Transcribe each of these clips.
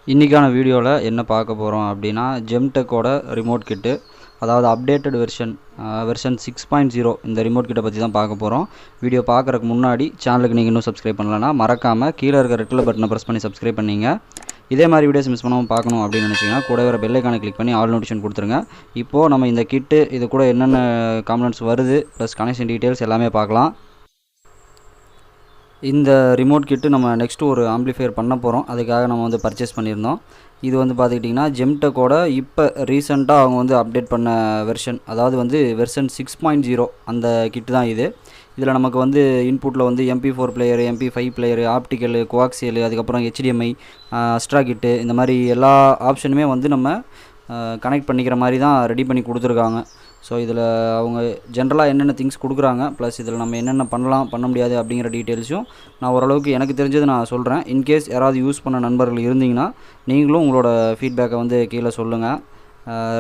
இன்றைக்கான வீடியோவில் என்ன பார்க்க போகிறோம் அப்படின்னா ஜெம்டெக்கோட ரிமோட் கிட்டு, அதாவது அப்டேட்டட் வெர்ஷன் 6.0 இந்த ரிமோட் கிட்டை பற்றி தான் பார்க்க போகிறோம். வீடியோ பார்க்குறதுக்கு முன்னாடி சேனலுக்கு நீங்கள் இன்னும் சப்ஸ்கிரைப் பண்ணலன்னா மறக்காமல் கீழே இருக்கிற ரெட் கலர் பட்டனை ப்ரெஸ் பண்ணி சப்ஸ்கிரைப் பண்ணிங்க. இதே மாதிரி வீடியோஸ் மிஸ் பண்ணாமல் பார்க்கணும் அப்படின்னு நினச்சிங்கன்னா கூட வர பெல் ஐகானை கிளிக் பண்ணி ஆல் நோட்டிஃபிகேஷன் கொடுத்துருங்க. இப்போது நம்ம இந்த கிட்டு இது கூட என்னென்ன காம்பனன்ட்ஸ் வருது ப்ளஸ் கனெக்ஷன் டீட்டெயில்ஸ் எல்லாமே பார்க்கலாம். இந்த ரிமோட் கிட்டு நம்ம நெக்ஸ்ட்டு ஒரு ஆம்ப்ளிஃபையர் பண்ண போகிறோம். அதுக்காக நம்ம வந்து பர்ச்சேஸ் பண்ணியிருந்தோம். இது வந்து பார்த்துக்கிட்டிங்கன்னா ஜெம்டெக்கோட இப்போ ரீசெண்டாக அவங்க வந்து அப்டேட் பண்ண வெர்ஷன், அதாவது வந்து வெர்ஷன் 6.0 அந்த கிட்டு தான் இது. இதில் நமக்கு வந்து இன்புட்டில் வந்து MP4 player, MP5 player, optical, கோஆக்சியலு, அதுக்கப்புறம் HDMI, அஸ்ட்ரா கிட்டு, இந்த மாதிரி எல்லா ஆப்ஷனுமே வந்து நம்ம கனெக்ட் பண்ணிக்கிற மாதிரி தான் ரெடி பண்ணி கொடுத்துருக்காங்க. ஸோ இதில் அவங்க ஜென்ரலாக என்னென்ன திங்ஸ் கொடுக்குறாங்க, ப்ளஸ் இதில் நம்ம என்னென்ன பண்ணலாம் பண்ண முடியாது அப்படிங்கிற டீட்டெயில்ஸும் நான் ஓரளவுக்கு எனக்கு தெரிஞ்சது நான் சொல்கிறேன். இன்கேஸ் யாராவது யூஸ் பண்ண நண்பர்கள் இருந்தீங்கன்னா நீங்களும் உங்களோட ஃபீட்பேக்கை வந்து கீழே சொல்லுங்கள்.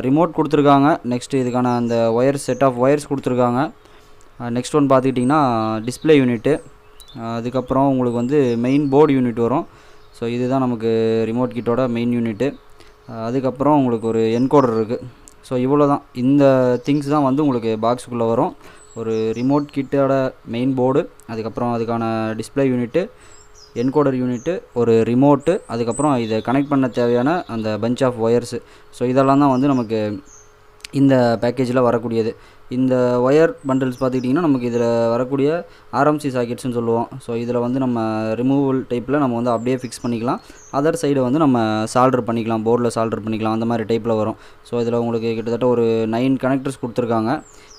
ரிமோட் கொடுத்துருக்காங்க. நெக்ஸ்ட்டு இதுக்கான அந்த ஒயர்ஸ், செட் ஆஃப் ஒயர்ஸ் கொடுத்துருக்காங்க. நெக்ஸ்ட் ஒன் பார்த்துக்கிட்டிங்கன்னா டிஸ்பிளே யூனிட்டு, அதுக்கப்புறம் உங்களுக்கு வந்து மெயின் போர்டு யூனிட் வரும். ஸோ இதுதான் நமக்கு ரிமோட் கிட்டோட மெயின் யூனிட்டு. அதுக்கப்புறம் உங்களுக்கு ஒரு என்கோடர் இருக்குது. ஸோ இவ்வளோ தான், இந்த திங்ஸ் தான் வந்து உங்களுக்கு பாக்ஸுக்குள்ளே வரும். ஒரு ரிமோட் கிட்டோட மெயின் போர்டு, அதுக்கப்புறம் அதுக்கான டிஸ்பிளே யூனிட்டு, என்கோடர் யூனிட்டு, ஒரு ரிமோட்டு, அதுக்கப்புறம் இதை கனெக்ட் பண்ண தேவையான அந்த பஞ்ச் ஆஃப் ஒயர்ஸு. ஸோ இதெல்லாம் தான் வந்து நமக்கு இந்த பேக்கேஜில் வரக்கூடியது. இந்த ஒயர் பண்டில்ஸ் பார்த்துக்கிட்டிங்கன்னா நமக்கு இதில் வரக்கூடிய RMC சாக்கெட்ஸ்னு சொல்லுவோம். ஸோ இதில் வந்து நம்ம ரிமூவல் டைப்பில் நம்ம வந்து அப்படியே ஃபிக்ஸ் பண்ணிக்கலாம். அதர் சைடை வந்து நம்ம சால்டர் பண்ணிக்கலாம், போர்டில் சால்டர் பண்ணிக்கலாம், அந்த மாதிரி டைப்பில் வரும். ஸோ இதில் உங்களுக்கு கிட்டத்தட்ட ஒரு 9 கனெக்டர்ஸ் கொடுத்துருக்காங்க.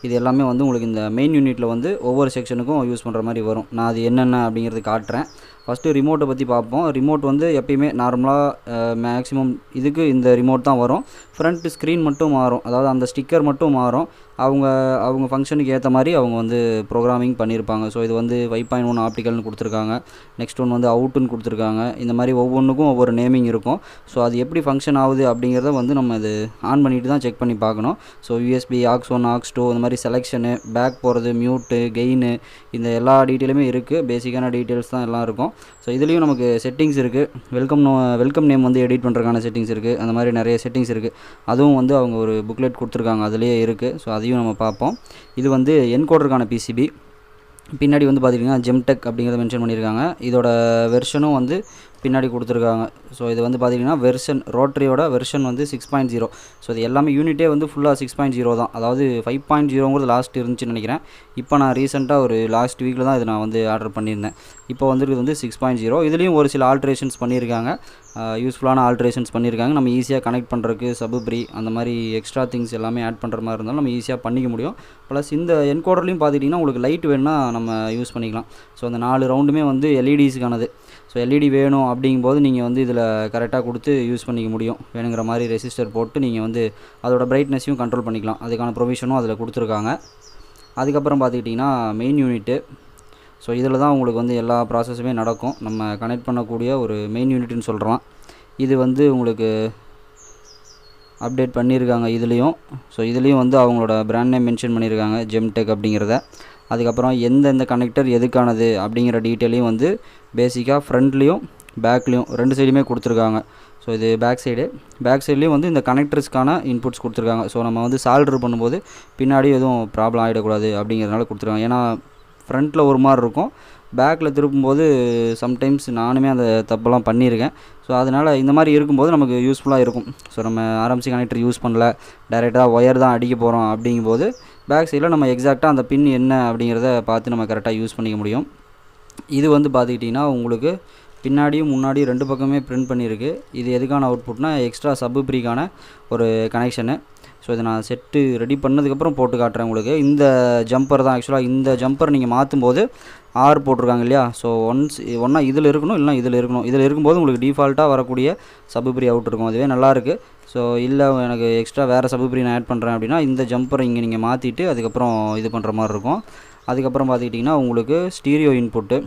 இது எல்லாமே வந்து உங்களுக்கு இந்த மெயின் யூனிட்டில் வந்து ஒவ்வொரு செக்ஷனுக்கும் யூஸ் பண்ணுற மாதிரி வரும். நான் அது என்னென்ன அப்படிங்கிறது காட்டுறேன். ஃபஸ்ட்டு ரிமோட்டை பற்றி பார்ப்போம். ரிமோட் வந்து எப்பயுமே நார்மலாக மேக்ஸிமம் இதுக்கு இந்த ரிமோட் தான் வரும். ஃப்ரண்ட் ஸ்க்ரீன் மட்டும் மாறும், அதாவது அந்த ஸ்டிக்கர் மட்டும் மாறும். அவங்க ஃபங்க்ஷனுக்கு ஏற்ற மாதிரி அவங்க வந்து ப்ரோக்ராமிங் பண்ணியிருப்பாங்க. ஸோ இது வந்து 5.1 ஆப்டிக்கல்னு கொடுத்துருக்காங்க. நெக்ஸ்ட் ஒன் வந்து அவுட்டுன்னு கொடுத்துருக்காங்க. இந்த மாதிரி ஒவ்வொன்றுக்கும் ஒவ்வொரு நேமிங் இருக்கும். ஸோ அது எப்படி ஃபங்க்ஷன் ஆகுது அப்படிங்கிறத வந்து நம்ம இது ஆன் பண்ணிவிட்டு தான் செக் பண்ணி பார்க்கணும். ஸோ USB, AUX1, AUX2, இந்த மாதிரி செலெக்ஷனு, பேக் போகிறது, மியூட்டு, கெயினு, இந்த எல்லா டீட்டெயிலுமே இருக்குது. பேசிக்கான டீட்டெயில்ஸ் தான் எல்லாம் இருக்கும். ஸோ இதுலேயும் நமக்கு செட்டிங்ஸ் இருக்குது. வெல்கம் நேம் வந்து எடிட் பண்ணுறதுக்கான செட்டிங்ஸ் இருக்குது. அந்த மாதிரி நிறைய செட்டிங்ஸ் இருக்குது. அதுவும் வந்து அவங்க ஒரு புக்லெட் கொடுத்துருக்காங்க, அதுலேயே இருக்குது. ஸோ அதையும் நம்ம பார்ப்போம். இது வந்து என்கோடருக்கான PCB. பின்னாடி வந்து பார்த்திங்கன்னா ஜெம்டெக் அப்படிங்கிறத மென்ஷன் பண்ணியிருக்காங்க. இதோட வெர்ஷனும் வந்து பின்னாடி கொடுத்துருக்காங்க. ஸோ இது வந்து பார்த்திங்கன்னா வெர்ஷன் ரோட்டரியோட வெர்ஷன் வந்து 6.0. ஸோ இது எல்லாமே யூனிட்டே வந்து ஃபுல்லாக 6.0 தான். அதாவது 5.0ங்கிறது லாஸ்ட் இருந்துச்சுன்னு நினைக்கிறேன். இப்போ நான் ரீசெண்டாக ஒரு லாஸ்ட் வீக்கில் தான் இது நான் வந்து ஆர்டர் பண்ணியிருந்தேன். இப்போ வந்துருக்குது வந்து 6.0. இதுலேயும் ஒரு சில ஆல்ட்ரேஷன்ஸ் பண்ணியிருக்காங்க, யூஸ்ஃபுல்லான ஆல்ட்ரேஷன்ஸ் பண்ணியிருக்காங்க. நம்ம ஈஸியாக கனெக்ட் பண்ணுறதுக்கு சப்வூஃபர் அந்த மாதிரி எக்ஸ்ட்ரா திங்ஸ் எல்லாமே ஆட் பண்ணுற மாதிரி இருந்தாலும் நம்ம ஈஸியாக பண்ணிக்க முடியும். ப்ளஸ் இந்த என்கோடர்லையும் பார்த்துக்கிட்டிங்கன்னா உங்களுக்கு லைட் வேணுன்னா நம்ம யூஸ் பண்ணிக்கலாம். ஸோ அந்த 4 ரவுண்டுமே வந்து LEDஸ்க்கானது. ஸோ LED வேணும் அப்படிங்கும்போது நீங்கள் வந்து இதில் கரெக்டாக கொடுத்து யூஸ் பண்ணிக்க முடியும். வேணுங்கிற மாதிரி ரெசிஸ்டர் போட்டு நீங்கள் வந்து அதோட பிரைட்னஸையும் கண்ட்ரோல் பண்ணிக்கலாம். அதுக்கான ப்ரொவிஷனும் அதில் கொடுத்துருக்காங்க. அதுக்கப்புறம் பார்த்துக்கிட்டிங்கன்னா மெயின் யூனிட்டு. ஸோ இதில் தான் உங்களுக்கு வந்து எல்லா ப்ராசஸுமே நடக்கும். நம்ம கனெக்ட் பண்ணக்கூடிய ஒரு மெயின் யூனிட்னு சொல்கிறோம். இது வந்து உங்களுக்கு அப்டேட் பண்ணியிருக்காங்க இதுலேயும். ஸோ இதுலேயும் வந்து அவங்களோட பிராண்ட் நேம் மென்ஷன் பண்ணியிருக்காங்க, ஜெம்டெக் அப்படிங்கிறத. அதுக்கப்புறம் எந்தெந்த கனெக்டர் எதுக்கானது அப்படிங்கிற டீட்டெயிலையும் வந்து பேசிக்காக ஃப்ரண்ட்லேயும் பேக்லேயும் 2 சைடுமே கொடுத்துருக்காங்க. ஸோ இது பேக் சைட்லேயும் வந்து இந்த கனெக்டர்ஸ்க்கான இன்புட்ஸ் கொடுத்துருக்காங்க. ஸோ நம்ம வந்து சால்டர் பண்ணும்போது பின்னாடி எதுவும் ப்ராப்ளம் ஆகிடக்கூடாது அப்படிங்கிறதுனால கொடுத்துருக்காங்க. ஏன்னா ஃப்ரண்ட்டில் ஒரு மாதிரி இருக்கும், பேக்கில் திருப்பும்போது சம்டைம்ஸ் நானுமே அந்த தப்பெல்லாம் பண்ணியிருக்கேன். ஸோ அதனால் இந்த மாதிரி இருக்கும்போது நமக்கு யூஸ்ஃபுல்லாக இருக்கும். ஸோ நம்ம RMC கனெக்டர் யூஸ் பண்ணல, டைரெக்டாக ஒயர் தான் அடிக்க போகிறோம் அப்படிங்கும்போது பேக் சைடில் நம்ம எக்ஸாக்டாக அந்த பின் என்ன அப்படிங்கிறத பார்த்து நம்ம கரெக்டாக யூஸ் பண்ணிக்க முடியும். இது வந்து பார்த்துக்கிட்டிங்கன்னா உங்களுக்கு பின்னாடியும் முன்னாடி 2 பக்கமே பிரிண்ட் பண்ணியிருக்கு. இது எதுக்கான அவுட்புட்னா எக்ஸ்ட்ரா சப்வூஃபருக்கான ஒரு கனெக்ஷனு. ஸோ இதை நான் செட்டு ரெடி பண்ணதுக்கப்புறம் போட்டு காட்டுறேன் உங்களுக்கு. இந்த ஜம்பர் தான் ஆக்சுவலாக, இந்த ஜம்பர் நீங்கள் மாற்றும்போது R போட்டிருக்காங்க இல்லையா. ஸோ ஒன்றா இதில் இருக்கணும், இல்லைனா இதில் இருக்கணும். இதில் இருக்கும்போது உங்களுக்கு டிஃபால்ட்டாக வரக்கூடிய சப்வூஃபர் அவுட் இருக்கும். அதுவே நல்லாயிருக்கு. ஸோ இல்லை எனக்கு எக்ஸ்ட்ரா வேறு சப்வூஃபர் நான் ஆட் பண்ணுறேன் அப்படின்னா இந்த ஜம்பரை இங்கே நீங்கள் மாற்றிட்டு அதுக்கப்புறம் இது பண்ணுற மாதிரி இருக்கும். அதுக்கப்புறம் பார்த்துக்கிட்டிங்கன்னா உங்களுக்கு ஸ்டீரியோ இன்புட்டு.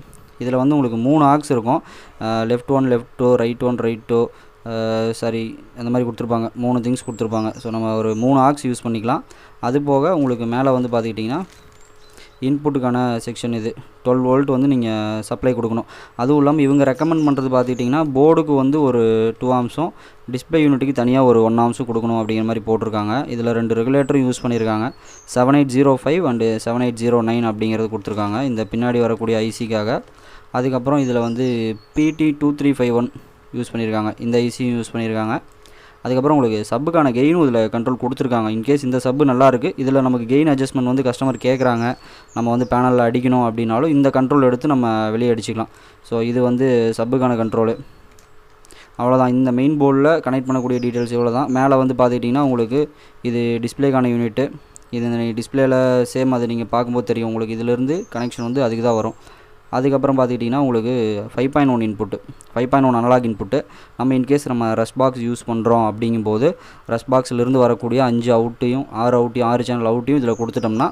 இதில் வந்து உங்களுக்கு 3 ஆக்ஸ் இருக்கும். லெஃப்ட் 1 லெஃப்ட் 2, ரைட் 1 ரைட் 2, சரி அந்த மாதிரி கொடுத்துருப்பாங்க. 3 திங்ஸ் கொடுத்துருப்பாங்க. ஸோ நம்ம ஒரு 3 ஆக்ஸ் யூஸ் பண்ணிக்கலாம். அது போக உங்களுக்கு மேலே வந்து பார்த்துக்கிட்டிங்கன்னா இன்புட்டுக்கான செக்ஷன் இது 12 வோல்ட் வந்து நீங்கள் சப்ளை கொடுக்கணும். அதுவும் இல்லாமல் இவங்க ரெக்கமெண்ட் பண்ணுறது பார்த்துக்கிட்டிங்கன்னா போர்டுக்கு வந்து ஒரு 2 ஆம்ஸும் டிஸ்பிளே யூனிட்டுக்கு தனியாக ஒரு 1 ஆம்ஸும் கொடுக்கணும் அப்படிங்கிற மாதிரி போட்டிருக்காங்க. இதில் 2 ரெகுலேட்டரும் யூஸ் பண்ணியிருக்காங்க. 7805 அண்டு 7809 அப்படிங்கிறது கொடுத்துருக்காங்க இந்த பின்னாடி வரக்கூடிய ஐசிக்காக. அதுக்கப்புறம் இதில் வந்து PT2351 யூஸ் பண்ணியிருக்காங்க, இந்த ஐசியும் யூஸ் பண்ணியிருக்காங்க. அதுக்கப்புறம் உங்களுக்கு சப்புக்கான கெயினும் இதில் கண்ட்ரோல் கொடுத்துருக்காங்க. இன்கேஸ் இந்த சப்பு நல்லாயிருக்கு, இதில் நமக்கு கெயின் அட்ஜஸ்ட்மெண்ட் வந்து கஸ்டமர் கேட்குறாங்க, நம்ம வந்து பேனலில் அடிக்கணும் அப்படின்னாலும் இந்த கண்ட்ரோல் எடுத்து நம்ம வெளியே அடிச்சிக்கலாம். ஸோ இது வந்து சப்புக்கான கண்ட்ரோலு. அவ்வளோதான். இந்த மெயின் போர்டில் கனெக்ட் பண்ணக்கூடிய டீட்டெயில்ஸ் இவ்வளோ தான். மேலே வந்து பார்த்துக்கிட்டிங்கன்னா உங்களுக்கு இது டிஸ்பிளேக்கான யூனிட்டு. இது டிஸ்பிளேயில் சேம் அது நீங்கள் பார்க்கும்போது தெரியும் உங்களுக்கு. இதிலேருந்து கனெக்ஷன் வந்து அதுக்கு தான் வரும். அதுக்கப்புறம் பார்த்துக்கிட்டிங்கன்னா உங்களுக்கு 5.1 இன்புட்டு, 5.1 அனலாக் இன்புட்டு. நம்ம இன்கேஸ் நம்ம ரஷ் பாக்ஸ் யூஸ் பண்ணுறோம் அப்படிங்கும்போது ரஷ் பாக்ஸிலிருந்து வரக்கூடிய 5 அவுட்டையும் 6 சேனல் அவுட்டையும் இதில் கொடுத்துட்டோம்னா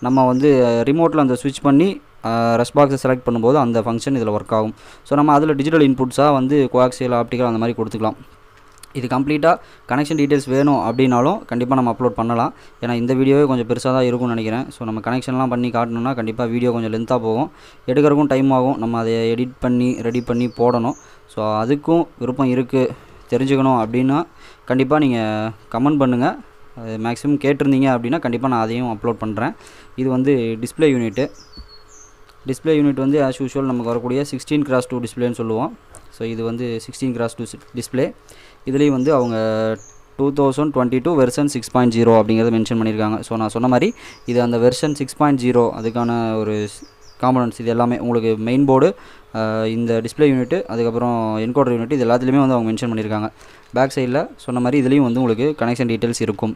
நம்ம வந்து ரிமோட்டில் அந்த ஸ்விட்ச் பண்ணி ரஷ் பாக்ஸை செலக்ட் பண்ணும்போது அந்த ஃபங்க்ஷன் இதில் ஒர்க் ஆகும். ஸோ நம்ம அதில் டிஜிட்டல் இன்புட்ஸாக வந்து கோஆக்சியல், ஆப்டிக்கல் அந்த மாதிரி கொடுத்துக்கலாம். இது கம்ப்ளீட்டாக கனெக்ஷன் டீட்டெயில்ஸ் வேணும் அப்படின்னாலும் கண்டிப்பாக நம்ம அப்லோட் பண்ணலாம். ஏன்னா இந்த வீடியோவே கொஞ்சம் பெருசாக தான் இருக்கும்னு நினைக்கிறேன். ஸோ நம்ம கனெக்ஷன்லாம் பண்ணி காட்டணும்னா கண்டிப்பாக வீடியோ கொஞ்சம் லென்த்தாக போகும், எடுக்கிறதுக்கும் டைம் ஆகும், நம்ம அதை எடிட் பண்ணி ரெடி பண்ணி போடணும். ஸோ அதுக்கும் விருப்பம் இருக்குது, தெரிஞ்சுக்கணும் அப்படின்னா கண்டிப்பாக நீங்கள் கமெண்ட் பண்ணுங்கள். மேக்ஸிமம் கேட்டிருந்தீங்க அப்படின்னா கண்டிப்பாக நான் அதையும் அப்லோட் பண்ணுறேன். இது வந்து டிஸ்பிளே யூனிட்டு. டிஸ்பிளே யூனிட் வந்து ஆஸ் யூஷுவல் நமக்கு வரக்கூடிய 16x2 டிஸ்பிளேன்னு சொல்லுவோம். ஸோ இது வந்து 16x2 டிஸ்பிளே. இதுலேயும் வந்து அவங்க 2022 வெர்ஷன் 6.0 அப்படிங்கிறத மென்ஷன் பண்ணியிருக்காங்க. ஸோ நான் சொன்ன மாதிரி இது அந்த வெர்ஷன் 6.0 அதுக்கான ஒரு காம்பனன்ட்ஸ் இது எல்லாமே உங்களுக்கு மெயின் போர்டு, இந்த டிஸ்பிளே யூனிட்டு, அதுக்கப்புறம் என்கோடர் யூனிட், இது எல்லாத்துலேயுமே வந்து அவங்க மென்ஷன் பண்ணியிருக்காங்க. பேக் சைடில் சொன்ன மாதிரி இதுலேயும் வந்து உங்களுக்கு கனெக்ஷன் டீட்டெயில்ஸ் இருக்கும்.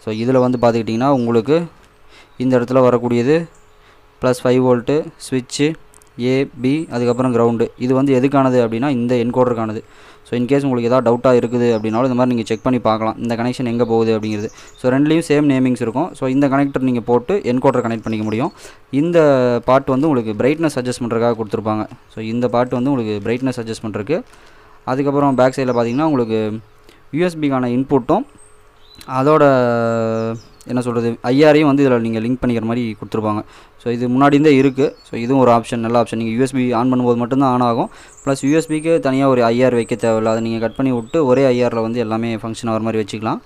ஸோ இதில் வந்து பார்த்துக்கிட்டிங்கன்னா உங்களுக்கு இந்த இடத்துல வரக்கூடியது +5 வோல்ட்டு ஸ்விட்ச்சு AB, அதுக்கப்புறம் கிரவுண்டு. இது வந்து எதுக்கானது அப்படின்னா இந்த என்கோடருக்கானது. ஸோ இன்கேஸ் உங்களுக்கு எதாவது டவுட்டாக இருக்குது அப்படின்னாலும் இந்த மாதிரி நீங்கள் செக் பண்ணி பார்க்கலாம், இந்த கனெக்ஷன் எங்கே போகுது அப்படிங்கிறது. ஸோ ரெண்டுலேயும் சேம் நேமிங்ஸ் இருக்கும். ஸோ இந்த கனெக்டர் நீங்கள் போட்டு என்கோடர் கனெக்ட் பண்ணிக்க முடியும். இந்த பார்ட் வந்து உங்களுக்கு பிரைட்னஸ் அட்ஜஸ்ட் பண்ணுறதுக்காக கொடுத்துருப்பாங்க. ஸோ இந்த பார்ட் வந்து உங்களுக்கு பிரைட்னஸ் அட்ஜஸ்ட் பண்ணுறதுக்கு. அதுக்கப்புறம் பேக் சைடில் பார்த்தீங்கன்னா உங்களுக்கு யூஎஸ்பிக்கான இன்புட்டும் அதோட என்ன சொல்கிறது ஐஆரையும் வந்து இதில் நீங்கள் லிங்க் பண்ணிக்கிற மாதிரி கொடுத்துருப்பாங்க. ஸோ இது முன்னாடி இருந்தே இருக்குது. ஸோ இதுவும் ஒரு ஆப்ஷன், நல்ல ஆப்ஷன். நீங்கள் யூஎஸ்பி ஆன் பண்ணும்போது மட்டும்தான் ஆன் ஆகும். ப்ளஸ் யூஎஸ்பிக்கு தனியாக ஒரு ஐஆர் வைக்க தேவையில்லை, அதை நீங்கள் கட் பண்ணி விட்டு ஒரே ஐஆரில் வந்து எல்லாமே ஃபங்க்ஷன் ஆகிற மாதிரி வச்சுக்கலாம்.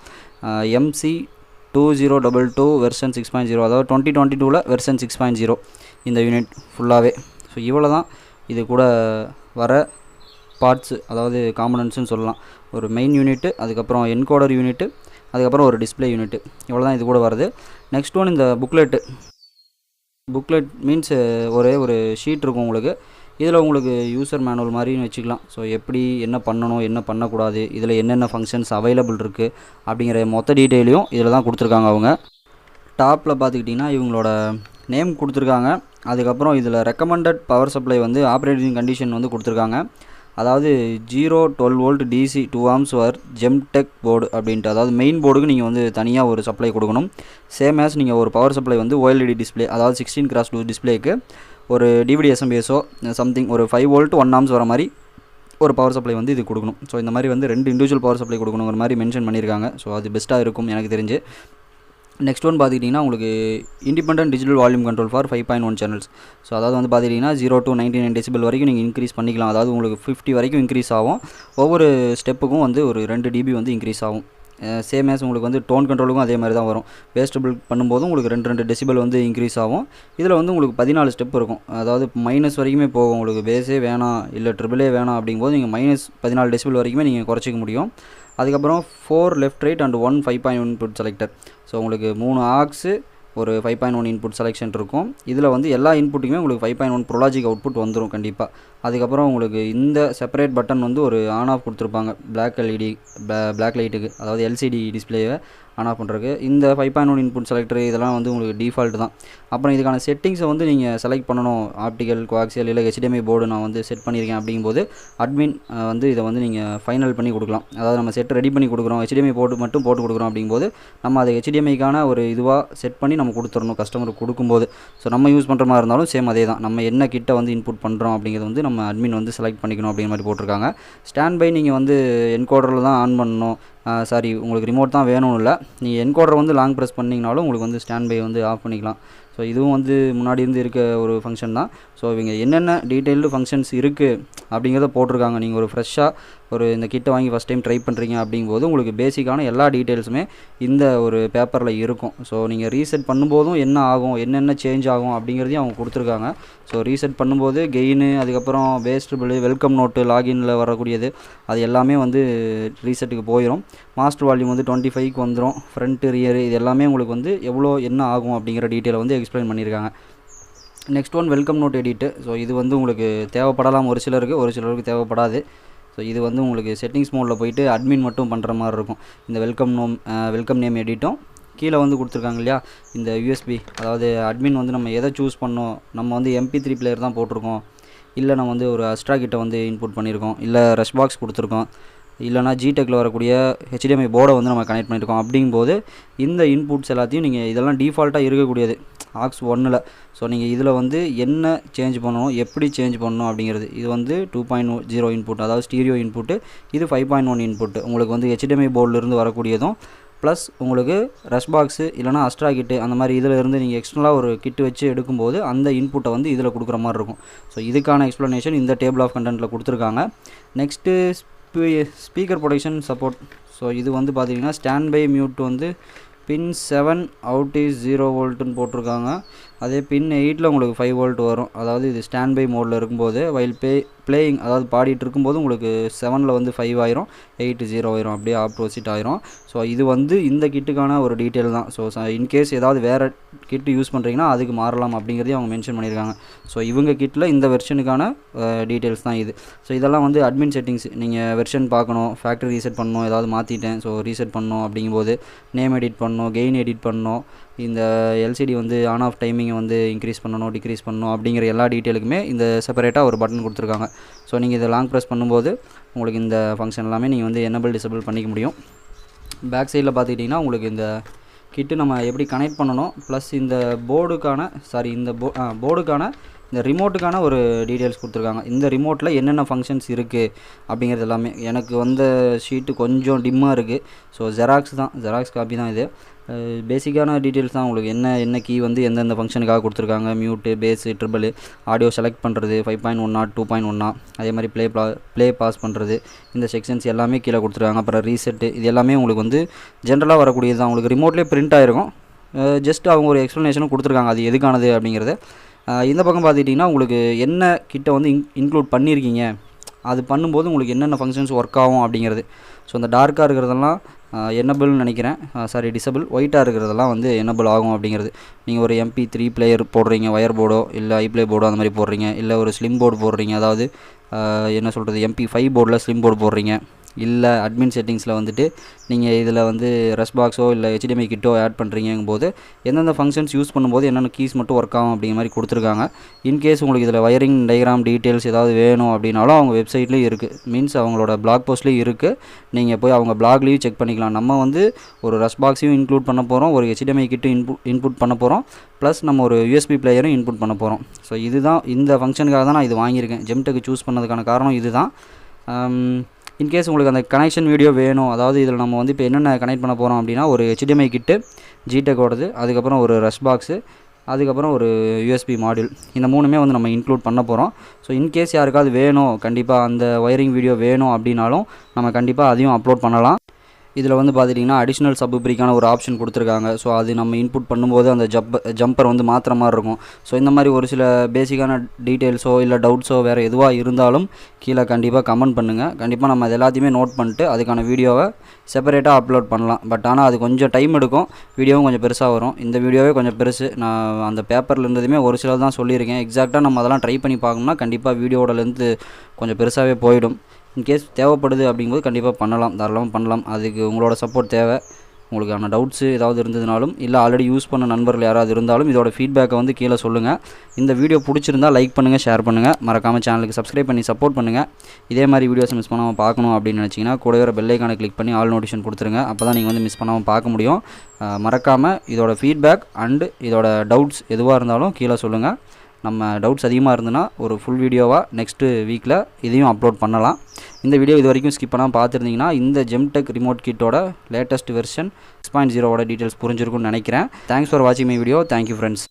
MC2022 வெர்ஷன் 6.0, அதாவது 2022 வெர்ஷன் 6.0 இந்த யூனிட் ஃபுல்லாகவே. ஸோ இவ்வளோ தான் இது கூட வர பார்ட்ஸு, அதாவது காம்பனன்ட்ஸ்னு சொல்லலாம். ஒரு மெயின் யூனிட்டு, அதுக்கப்புறம் என்கோடர் யூனிட்டு, அதுக்கப்புறம் ஒரு டிஸ்பிளே யூனிட்டு, இவ்வளோ தான் இது கூட வருது. நெக்ஸ்ட் ஒன் இந்த புக்லெட்டு. புக்லெட் மீன்ஸ் ஒரே ஒரு ஷீட் இருக்கும் உங்களுக்கு. இதில் உங்களுக்கு யூசர் மேனுவல் மாதிரின்னு வச்சுக்கலாம். ஸோ எப்படி என்ன பண்ணணும், என்ன பண்ணக்கூடாது, இதில் என்னென்ன ஃபங்க்ஷன்ஸ் அவைலபிள் இருக்குது அப்படிங்கிற மொத்த டீட்டெயிலையும் இதில் தான் கொடுத்துருக்காங்க அவங்க. டாப்பில் பார்த்துக்கிட்டிங்கன்னா இவங்களோட நேம் கொடுத்துருக்காங்க. அதுக்கப்புறம் இதில் ரெக்கமெண்டட் பவர் சப்ளை வந்து ஆப்ரேட்டிங் கண்டிஷன் வந்து கொடுத்துருக்காங்க. அதாவது 0-12 வோல்ட் DC 2 ஆம்ஸ் வர் ஜெம்டெக் போர்டு அப்படின்ட்டு, அதாவது மெயின் போர்டுக்கு நீங்கள் வந்து தனியாக ஒரு சப்ளை கொடுக்கணும். சேம் ஆஸ் நீங்கள் ஒரு பவர் சப்ளை வந்து OLED டிஸ்பிளே, அதாவது 16x2 டிஸ்பிளேக்கு ஒரு DVD SMPSO சம்திங் ஒரு 5 வோல்ட் 1 ஆம்ஸ் வர மாதிரி ஒரு பவர் சப்ளை வந்து இது கொடுக்கணும். ஸோ இந்த மாதிரி வந்து 2 இண்டிவிஜுவல் பவர் சப்ளை கொடுக்கணுங்கிற மாதிரி மென்ஷன் பண்ணியிருக்காங்க. ஸோ அது பெஸ்ட்டாக இருக்கும் எனக்கு தெரிஞ்சு. நெக்ஸ்ட் ஒன் பார்த்துக்கிட்டிங்கன்னா உங்களுக்கு independent digital volume control for 5.1 channels. So அதாவது வந்து பார்த்துக்கிட்டிங்கன்னா 0 to 99 டெசிபிள் வரைக்கும் நீங்கள் இன்க்ரீஸ் பண்ணிக்கலாம். அதாவது உங்களுக்கு 50 வரைக்கும் இன்க்ரீஸ் ஆகும். ஒவ்வொரு ஸ்டெப்புக்கும் வந்து ஒரு 2 dB வந்து இன்க்ரீஸ் ஆகும். சேம் ஆஸ் உங்களுக்கு வந்து டோன் கண்ட்ரோலுக்கும் அதே மாதிரி தான் வரும். வேஸ்டபிள் பண்ணும்போதும் உங்களுக்கு 2 டெசிபிள் வந்து இன்க்ரீஸ் ஆகும். இதில் வந்து உங்களுக்கு 14 ஸ்டெப் இருக்கும். அதாவது மைனஸ் வரைக்குமே போகும். உங்களுக்கு பேஸே வேணாம் இல்லை ட்ரிபிளே வேணாம் அப்படிங்கும்போது நீங்கள் -14 டெசிபிள் வரைக்குமே நீங்கள் குறைச்சிக்க முடியும். அதுக்கப்புறம் 4 left right and 1 5.1 input selector. So உங்களுக்கு 3 ஆக்ஸு ஒரு 5.1 இன்புட் செலெக்ஷன் இருக்கும். இதில் வந்து எல்லா இன்புட்டுக்குமே உங்களுக்கு 5.1 ப்ரோலாஜிக் அவுட்புட் வந்துடும் கண்டிப்பாக. அதுக்கப்புறம் உங்களுக்கு இந்த செப்பரேட் பட்டன் வந்து ஒரு ஆன் ஆஃப் கொடுத்துருப்பாங்க பிளாக் லைட்டுக்கு, அதாவது LCD டிஸ்பிளேவை ஆன் ஆஃப் பண்ணுறதுக்கு. இந்த 5.1 இன்புட் செலக்டர் இதெல்லாம் வந்து உங்களுக்கு டிஃபால்ட் தான். அப்புறம் இதுக்கான செட்டிங்ஸை வந்து நீங்கள் செலக்ட் பண்ணணும். ஆப்டிக்கல், கோஆக்சியல் இல்லை HDMI போர்டு நான் வந்து செட் பண்ணியிருக்கேன் அப்படிங்கும்போது அட்மின் வந்து இதை வந்து நீங்கள் ஃபைனல் பண்ணி கொடுக்கலாம். அதாவது நம்ம செட் ரெடி பண்ணி கொடுக்குறோம், HDMI போர்டு மட்டும் போட்டு கொடுக்குறோம் அப்படிங்கும்போது நம்ம அதை HDMIக்கான ஒரு இதுவாக செட் பண்ணி நம்ம கொடுத்துடணும் கஸ்டமருக்கு கொடுக்கும்போது. ஸோ நம்ம யூஸ் பண்ணுற மாதிரி இருந்தாலும் சேம் அதே தான். நம்ம என்ன கிட்ட வந்து இன்புட் பண்ணுறோம் அப்படிங்கிறது வந்து நம்ம அட்மின் வந்து செலக்ட் பண்ணிக்கணும் அப்படிங்கிற மாதிரி போட்டிருக்காங்க. ஸ்டாண்ட் பை நீங்கள் வந்து என்கோடரில் தான் ஆன் பண்ணணும், சாரி உங்களுக்கு ரிமோட் தான் வேணும்னு இல்லை. நீங்கள் என்கோடரை வந்து லாங் ப்ரெஸ் பண்ணிங்கனாலும் உங்களுக்கு வந்து ஸ்டாண்ட் பை வந்து ஆஃப் பண்ணிக்கலாம். ஸோ இதுவும் வந்து முன்னாடி இருந்து இருக்க ஒரு ஃபங்க்ஷன் தான். ஸோ இவங்க என்னென்ன டீட்டெயில்டு ஃபங்க்ஷன்ஸ் இருக்குது அப்படிங்கிறத போட்டிருக்காங்க. நீங்கள் ஒரு ஃப்ரெஷ்ஷாக ஒரு இந்த கிட்டை வாங்கி ஃபஸ்ட் டைம் ட்ரை பண்ணுறீங்க அப்படிங்கும்போது உங்களுக்கு பேசிக்கான எல்லா டீட்டெயில்ஸுமே இந்த ஒரு பேப்பரில் இருக்கும். ஸோ நீங்கள் ரீசெட் பண்ணும்போதும் என்ன ஆகும், என்னென்ன சேஞ்ச் ஆகும் அப்படிங்கிறதையும் அவங்க கொடுத்துருக்காங்க. ஸோ ரீசெட் பண்ணும்போது கெயினு, அதுக்கப்புறம் வேஸ்டபிள், வெல்கம் நோட்டு, லாகின்ல வரக்கூடியது அது எல்லாமே வந்து ரீசெட்டுக்கு போயிடும். மாஸ்டர் வால்யூம் வந்து 25க்கு வந்துடும். ஃப்ரண்ட்டு ரியரு இது எல்லாமே உங்களுக்கு வந்து எவ்வளோ என்ன ஆகும் அப்படிங்கிற டீட்டெயிலை வந்து எக்ஸ்பிளைன் பண்ணியிருக்காங்க. Next one welcome note edit. So இது வந்து உங்களுக்கு தேவைப்படலாம் ஒரு சிலருக்கு தேவைப்படாது. ஸோ இது வந்து உங்களுக்கு செட்டிங்ஸ் மோடில் போயிட்டு அட்மின் மட்டும் பண்ணுற மாதிரி இருக்கும். இந்த வெல்கம் நேம் எடிட்டும் கீழே வந்து கொடுத்துருக்காங்க இல்லையா, இந்த யூஎஸ்பி, அதாவது அட்மின் வந்து நம்ம எதை சூஸ் பண்ணோம், நம்ம வந்து MP3 பிளேயர் தான் போட்டிருக்கோம், இல்லை நம்ம வந்து ஒரு அஸ்ட்ரா கிட்ட வந்து இன்புட் பண்ணியிருக்கோம், இல்லை ரஷ் பாக்ஸ் கொடுத்துருக்கோம், இல்லைனா ஜிடெக்கில் வரக்கூடிய HDMI போர்டை வந்து நம்ம கனெக்ட் பண்ணியிருக்கோம். அப்படிங்கும்போது இந்த இன்புட்ஸ் எல்லாத்தையும் நீங்கள் இதெல்லாம் டிஃபால்ட்டாக இருக்கக்கூடியது ஆக்ஸ் 1ல். ஸோ நீங்கள் இதில் வந்து என்ன சேஞ்ச் பண்ணணும், எப்படி சேஞ்ச் பண்ணணும் அப்படிங்கிறது. இது வந்து 2.0 இன்புட், அதாவது ஸ்டீரியோ இன்புட்டு. இது 5.1 இன்புட்டு. உங்களுக்கு வந்து HDMI போர்டிலிருந்து வரக்கூடியதும் ப்ளஸ் உங்களுக்கு ரஷ் பாக்ஸு இல்லைனா அஸ்ட்ரா கிட்டு அந்த மாதிரி இதில் இருந்து நீங்கள் எக்ஸ்டர்னலாக ஒரு கிட்டு வச்சு எடுக்கும்போது அந்த இன்புட்டை வந்து இதில் கொடுக்குற மாதிரி இருக்கும். ஸோ இதுக்கான எக்ஸ்ப்ளனேஷன் இந்த டேபிள் ஆஃப் கண்டென்ட்டில் கொடுத்துருக்காங்க. Next speaker protection support. So இது வந்து பார்த்தீங்கன்னா ஸ்டாண்ட் பை மியூட் வந்து பின் 7 அவுட் இஸ் 0 வோல்ட்டுன்னு போட்டிருக்காங்க. அதே பின் 8ல் உங்களுக்கு 5 வோல்ட் வரும். அதாவது இது ஸ்டாண்ட் பை மோடில் இருக்கும்போது வைல் பிளேயிங், அதாவது பாடிட்டு இருக்கும்போது உங்களுக்கு 7ல் வந்து 5 ஆயிரும், 8 0 ஆயிரும், அப்படியே ஆப்போசிட் ஆயிரும். ஸோ இது வந்து இந்த கிட்டுக்கான ஒரு டீட்டெயில் தான். ஸோ இன்கேஸ் ஏதாவது வேறு கிட்டு யூஸ் பண்ணுறீங்கன்னா அதுக்கு மாறலாம் அப்படிங்கிறதையும் அவங்க மென்ஷன் பண்ணியிருக்காங்க. ஸோ இவங்க கிட்டில் இந்த வெர்ஷனுக்கான டீட்டெயில்ஸ் தான் இது. ஸோ இதெல்லாம் வந்து அட்மின் செட்டிங்ஸ். நீங்கள் வெர்ஷன் பார்க்கணும், ஃபேக்ட்ரி ரீசெட் பண்ணணும், ஏதாவது மாற்றிட்டேன் ஸோ ரீசெட் பண்ணணும் அப்படிங்கும்போது நேம் எடிட் பண்ணணும், கெயின் எடிட் பண்ணணும், இந்த LCD வந்து ஆன் ஆஃப் டைமிங்கை வந்து இன்க்ரீஸ் பண்ணணும், டிக்ரீஸ் பண்ணணும் அப்படிங்கிற எல்லா டீட்டெயிலுக்குமே இந்த செப்பரேட்டாக ஒரு பட்டன் கொடுத்துருக்காங்க. ஸோ நீங்கள் இதை லாங் ப்ரெஸ் பண்ணும்போது உங்களுக்கு இந்த ஃபங்க்ஷன் எல்லாமே நீங்கள் வந்து எனபிள் டிசபிள் பண்ணிக்க முடியும். பேக் சைடில் பார்த்துக்கிட்டிங்கன்னா உங்களுக்கு இந்த கிட்டு நம்ம எப்படி கனெக்ட் பண்ணணும், ப்ளஸ் இந்த போர்டுக்கான இந்த ரிமோட்டுக்கான ஒரு டீட்டெயில்ஸ் கொடுத்துருக்காங்க. இந்த ரிமோட்டில் என்னென்ன ஃபங்க்ஷன்ஸ் இருக்குது அப்படிங்கிறது எல்லாமே. எனக்கு வந்த ஷீட்டு கொஞ்சம் டிம்மாக இருக்குது. ஸோ ஜெராக்ஸ் காப்பி தான் இது. பேசிக்கான டீட்டெயில்ஸ் தான். உங்களுக்கு என்ன கீ வந்து எந்தெந்த ஃபங்க்ஷனுக்காக கொடுத்துருக்காங்க, mute, bass, treble, audio select பண்ணுறது, 5.1 2.1, அதே மாதிரி ப்ளே பாஸ் பண்ணுறது, இந்த செக்ஷன்ஸ் எல்லாமே கீழே கொடுத்துருக்காங்க. அப்புறம் ரீசெட்டு, இது எல்லாமே உங்களுக்கு வந்து ஜென்ரலாக வரக்கூடியது தான். உங்களுக்கு ரிமோட்லேயே பிரிண்ட் ஆகிருக்கும். ஜஸ்ட் அவங்க ஒரு எக்ஸ்ப்ளனேஷனும் கொடுத்துருக்காங்க அது எதுக்கானது அப்படிங்கிறது. இந்த பக்கம் பார்த்துக்கிட்டிங்கன்னா உங்களுக்கு என்ன கிட்ட வந்து இன்க்ளூட் பண்ணியிருக்கீங்க, அது பண்ணும்போது உங்களுக்கு என்னென்ன ஃபங்க்ஷன்ஸ் ஒர்க் ஆகும் அப்படிங்கிறது. ஸோ இந்த டார்க்காக இருக்கிறதெல்லாம் எனபிள்னு நினைக்கிறேன், டிசபிள். ஒயிட்டாக இருக்கிறதெல்லாம் வந்து எனபிள் ஆகும் அப்படிங்கிறது. நீங்கள் ஒரு MP3 பிளேயர் போடுறீங்க, ஒயர் போர்டோ இல்லை ஐப்ளே போர்டோ அந்த மாதிரி போடுறீங்க, இல்லை ஒரு ஸ்லிம் போர்டு போடுறீங்க, அதாவது MP5 போர்டில் ஸ்லிம் போர்டு போடுறீங்க, இல்லை அட்மின் செட்டிங்ஸில் வந்துட்டு நீங்கள் இதில் வந்து ரஷ் பாக்ஸோ இல்லை HDMI கிட்டோ ஆட் பண்ணுறீங்கும்போது எந்தெந்த ஃபங்க்ஷன்ஸ் யூஸ் பண்ணும்போது என்னென்ன கீஸ் மட்டும் ஒர்க் ஆகும் அப்படிங்கிற மாதிரி கொடுத்துருக்காங்க. இன்கேஸ் உங்களுக்கு இதில் வயரிங் டயக்ராம் டீட்டெயில்ஸ் ஏதாவது வேணும் அப்படின்னாலும் அவங்க வெப்சைட்லேயும் இருக்குது, மீன்ஸ் அவங்களோட பிளாக் போஸ்ட்லேயும் இருக்குது. நீங்கள் போய் அவங்க பிளாக்லேயும் செக் பண்ணிக்கலாம். நம்ம வந்து ஒரு ரஷ் பாக்ஸையும் இன்க்ளூட் பண்ண போகிறோம், ஒரு HDMI கிட்டும் இன்புட் பண்ண போகிறோம், ப்ளஸ் நம்ம ஒரு USB பிளேயரும் இன்புட் பண்ண போகிறோம். ஸோ இதுதான் இந்த ஃபங்க்ஷனுக்காக தான் நான் இது வாங்கியிருக்கேன். ஜெம்டெக் சூஸ் பண்ணதுக்கான காரணம் இதுதான். இன்கேஸ் உங்களுக்கு அந்த கனெக்ஷன் வீடியோ வேணும், அதாவது இதில் நம்ம வந்து இப்போ என்னென்ன கனெக்ட் பண்ண போகிறோம் அப்படின்னா ஒரு HDMI கிட்டு, ஜிடெக்கோடது, அதுக்கப்புறம் ஒரு ரஷ் பாக்ஸு, அதுக்கப்புறம் ஒரு USB மாடியூல், இந்த மூணுமே வந்து நம்ம இன்க்ளூட் பண்ண போகிறோம். ஸோ இன்கேஸ் யாருக்காவது வேணும், கண்டிப்பாக அந்த ஒயரிங் வீடியோ வேணும் அப்படின்னாலும் நம்ம கண்டிப்பாக அதையும் அப்லோட் பண்ணலாம். இதில் வந்து பார்த்துட்டிங்கன்னா அடிஷ்னல் சப்வூஃபருக்கான ஒரு ஆப்ஷன் கொடுத்துருக்காங்க. ஸோ அது நம்ம இன்புட் பண்ணும்போது அந்த ஜம்பர் வந்து மாற்றுற மாதிரி இருக்கும். ஸோ இந்த மாதிரி ஒரு சில பேசிக்கான டீட்டெயில்ஸோ இல்லை டவுட்ஸோ வேறு எதுவாக இருந்தாலும் கீழே கண்டிப்பாக கமெண்ட் பண்ணுங்கள். கண்டிப்பாக நம்ம அது எல்லாத்தையுமே நோட் பண்ணிட்டு அதுக்கான வீடியோவை செப்பரேட்டாக அப்லோட் பண்ணலாம். பட் ஆனால் அது கொஞ்சம் டைம் எடுக்கும், வீடியோவும் கொஞ்சம் பெருசாக வரும். இந்த வீடியோவே கொஞ்சம் பெருசு. நான் அந்த பேப்பரில் இருந்ததுமே ஒரு சிலர் தான் சொல்லியிருக்கேன். எக்ஸாக்டாக நம்ம அதெல்லாம் ட்ரை பண்ணி பார்க்கணும்னா கண்டிப்பாக வீடியோவோட லென்த்து கொஞ்சம் பெருசாகவே போயிடும். இன்கேஸ் தேவைப்படுது அப்படிங்கும்போது கண்டிப்பாக பண்ணலாம், தாராளமாக பண்ணலாம். அதுக்கு உங்களோட சப்போர்ட் தேவை. உங்களுக்கான டவுட்ஸு ஏதாவது இருந்ததுனாலும் இல்லை ஆல்ரெடி யூஸ் பண்ண நண்பர்கள் யாராவது இருந்தாலும் இதோட ஃபீட்பேக்கை வந்து கீழே சொல்லுங்கள். இந்த வீடியோ பிடிச்சிருந்தால் லைக் பண்ணுங்கள், ஷேர் பண்ணுங்கள், மறக்காமல் சேனலுக்கு சப்ஸ்கிரைப் பண்ணி சப்போர்ட் பண்ணுங்கள். இதே மாதிரி வீடியோஸ் மிஸ் பண்ணாமல் பார்க்கணும் அப்படின்னு நினச்சிங்கன்னா கூட வர பெல் ஐக்கானை கிளிக் பண்ணி ஆல் நோட்டிஃபிகேஷன் கொடுத்துருங்க. அப்போ தான் நீங்கள் வந்து மிஸ் பண்ணாமல் பார்க்க முடியும். மறக்காமல் இதோட ஃபீட்பேக் அண்டு இதோட டவுட்ஸ் எதுவாக இருந்தாலும் கீழே சொல்லுங்கள். நம்ம டவுட்ஸ் அதிகமாக இருந்ததுன்னா ஒரு ஃபுல் வீடியோவாக நெக்ஸ்ட்டு வீக்கில் இதையும் அப்லோட் பண்ணலாம். இந்த வீடியோ இது வரைக்கும் ஸ்கிப் பண்ணாமல் பார்த்துருந்தீங்கன்னா இந்த ஜெம்டெக் ரிமோட் கிட்டோட லேட்டஸ்ட் வெர்ஷன் 6.0 டீட்டெயில்ஸ் புரிஞ்சிருக்கும்னு நினைக்கிறேன். தேங்க்ஸ் ஃபார் வாட்சிங் மை வீடியோ. Thank you friends.